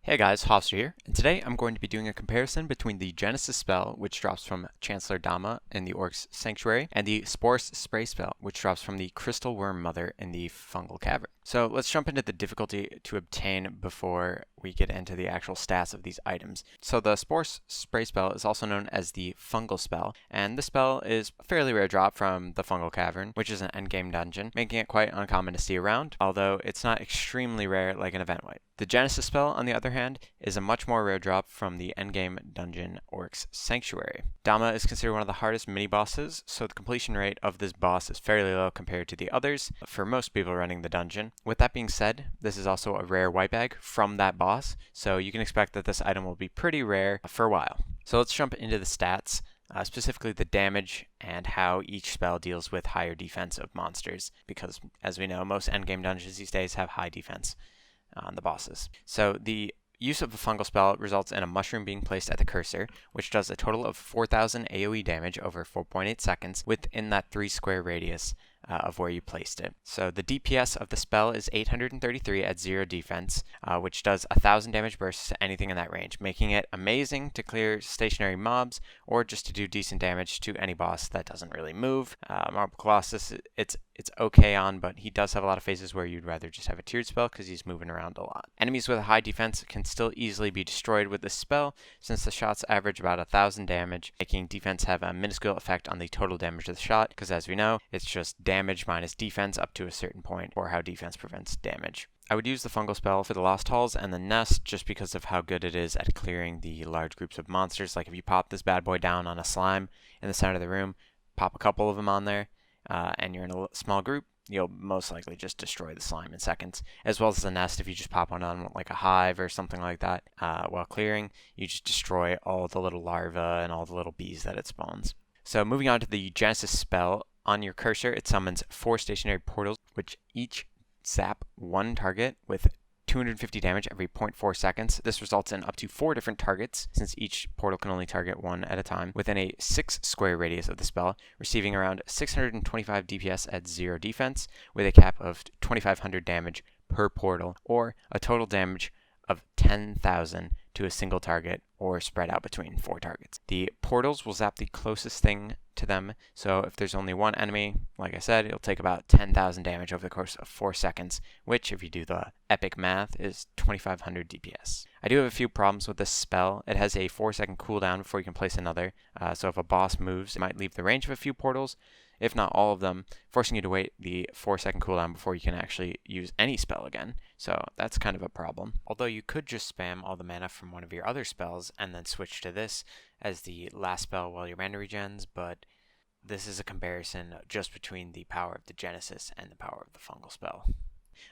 Hey guys, Hofster here, and today I'm going to be doing a comparison between the Genesis spell, which drops from Chancellor Dama in the Oryx Sanctuary, and the Sporous Spray Spell, which drops from the Crystal Worm Mother in the Fungal Cavern. So let's jump into the difficulty to obtain before we get into the actual stats of these items. So the Sporous Spray Spell is also known as the Fungal Spell, and the spell is a fairly rare drop from the Fungal Cavern, which is an endgame dungeon, making it quite uncommon to see around, although it's not extremely rare like an event wipe. The Genesis spell, on the other hand, is a much more rare drop from the endgame dungeon Oryx Sanctuary. Dama is considered one of the hardest mini-bosses, so the completion rate of this boss is fairly low compared to the others for most people running the dungeon. With that being said, this is also a rare wipe bag from that boss, so you can expect that this item will be pretty rare for a while. So let's jump into the stats. Specifically the damage and how each spell deals with higher defense of monsters, because as we know, most endgame dungeons these days have high defense on the bosses. So the use of the fungal spell results in a mushroom being placed at the cursor, which does a total of 4,000 AoE damage over 4.8 seconds within that 3 square radius of where you placed it. So the DPS of the spell is 833 at 0 defense, which does 1,000 damage bursts to anything in that range, making it amazing to clear stationary mobs or just to do decent damage to any boss that doesn't really move. Marble Colossus, it's okay on, but he does have a lot of phases where you'd rather just have a tiered spell because he's moving around a lot. Enemies with a high defense can still easily be destroyed with this spell, since the shots average about 1,000 damage, making defense have a minuscule effect on the total damage of the shot, because as we know, it's just damage minus defense up to a certain point, or how defense prevents damage. I would use the fungal spell for the Lost Halls and the Nest just because of how good it is at clearing the large groups of monsters. Like if you pop this bad boy down on a slime in the center of the room, pop a couple of them on there, and you're in a small group, you'll most likely just destroy the slime in seconds. As well as the nest, if you just pop one on like a hive or something like that while clearing, you just destroy all the little larvae and all the little bees that it spawns. So moving on to the Genesis spell, on your cursor it summons 4 stationary portals, which each zap one target with 250 damage every 0.4 seconds. This results in up to 4 different targets, since each portal can only target one at a time, within a 6 square radius of the spell, receiving around 625 DPS at 0 defense, with a cap of 2,500 damage per portal, or a total damage of 10,000 to a single target, or spread out between 4 targets. The portals will zap the closest thing to them, so if there's only one enemy, like I said, it'll take about 10,000 damage over the course of 4 seconds, which, if you do the epic math, is 2,500 DPS. I do have a few problems with this spell. It has a 4-second cooldown before you can place another, so if a boss moves, it might leave the range of a few portals, if not all of them, forcing you to wait the 4-second cooldown before you can actually use any spell again. So that's kind of a problem. Although you could just spam all the mana from one of your other spells and then switch to this as the last spell while your mana regens, but this is a comparison just between the power of the Genesis and the power of the fungal spell.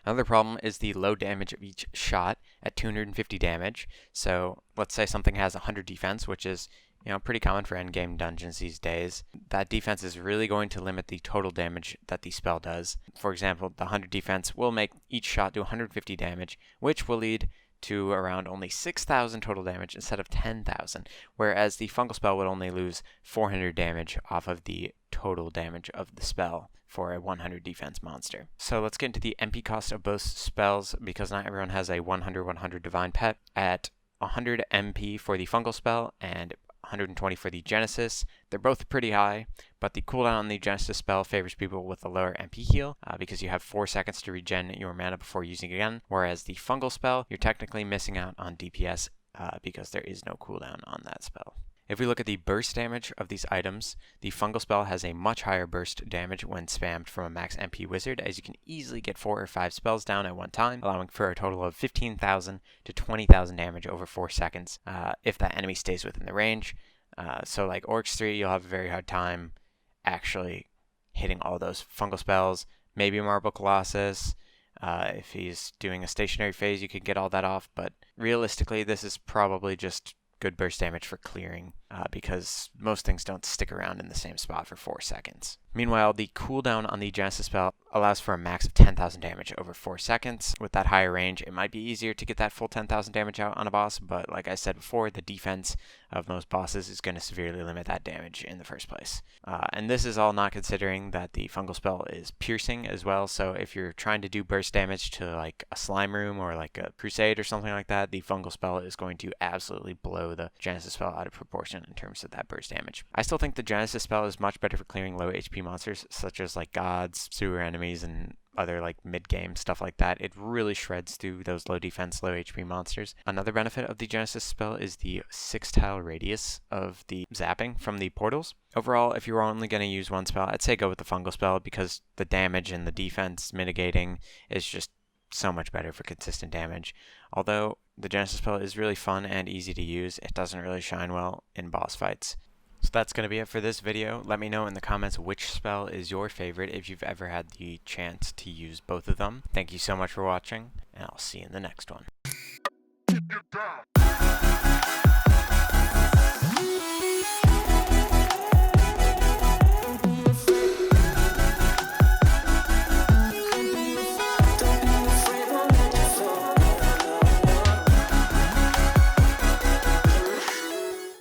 Another problem is the low damage of each shot at 250 damage. So let's say something has 100 defense, which is pretty common for endgame dungeons these days. That defense is really going to limit the total damage that the spell does. For example, the 100 defense will make each shot do 150 damage, which will lead to around only 6,000 total damage instead of 10,000, whereas the fungal spell would only lose 400 damage off of the total damage of the spell for a 100 defense monster. So let's get into the MP cost of both spells, because not everyone has a 100-100 divine pet. At 100 MP for the fungal spell and 120 for the Genesis, they're both pretty high, but the cooldown on the Genesis spell favors people with a lower MP heal, because you have 4 seconds to regen your mana before using it again, whereas the fungal spell, you're technically missing out on DPS because there is no cooldown on that spell. If we look at the burst damage of these items, the fungal spell has a much higher burst damage when spammed from a max MP wizard, as you can easily get 4 or 5 spells down at one time, allowing for a total of 15,000 to 20,000 damage over 4 seconds if that enemy stays within the range. So like Oryx 3, you'll have a very hard time actually hitting all those fungal spells. Maybe Marble Colossus. If he's doing a stationary phase, you could get all that off, but realistically, this is probably just good burst damage for clearing because most things don't stick around in the same spot for 4 seconds. Meanwhile, the cooldown on the Genesis spell allows for a max of 10,000 damage over 4 seconds. With that higher range, it might be easier to get that full 10,000 damage out on a boss, but like I said before, the defense of most bosses is going to severely limit that damage in the first place. And this is all not considering that the fungal spell is piercing as well, so if you're trying to do burst damage to like a slime room or like a crusade or something like that, the fungal spell is going to absolutely blow the Genesis spell out of proportion in terms of that burst damage. I still think the Genesis spell is much better for clearing low HP monsters such as like gods, sewer enemies, and other like mid-game stuff like that. It really shreds through those low defense, low HP monsters. Another benefit of the Genesis spell is the 6-tile radius of the zapping from the portals. Overall, if you were only going to use one spell, I'd say go with the fungal spell because the damage and the defense mitigating is just so much better for consistent damage. Although the Genesis spell is really fun and easy to use, it doesn't really shine well in boss fights. So that's going to be it for this video. Let me know in the comments which spell is your favorite if you've ever had the chance to use both of them. Thank you so much for watching, and I'll see you in the next one.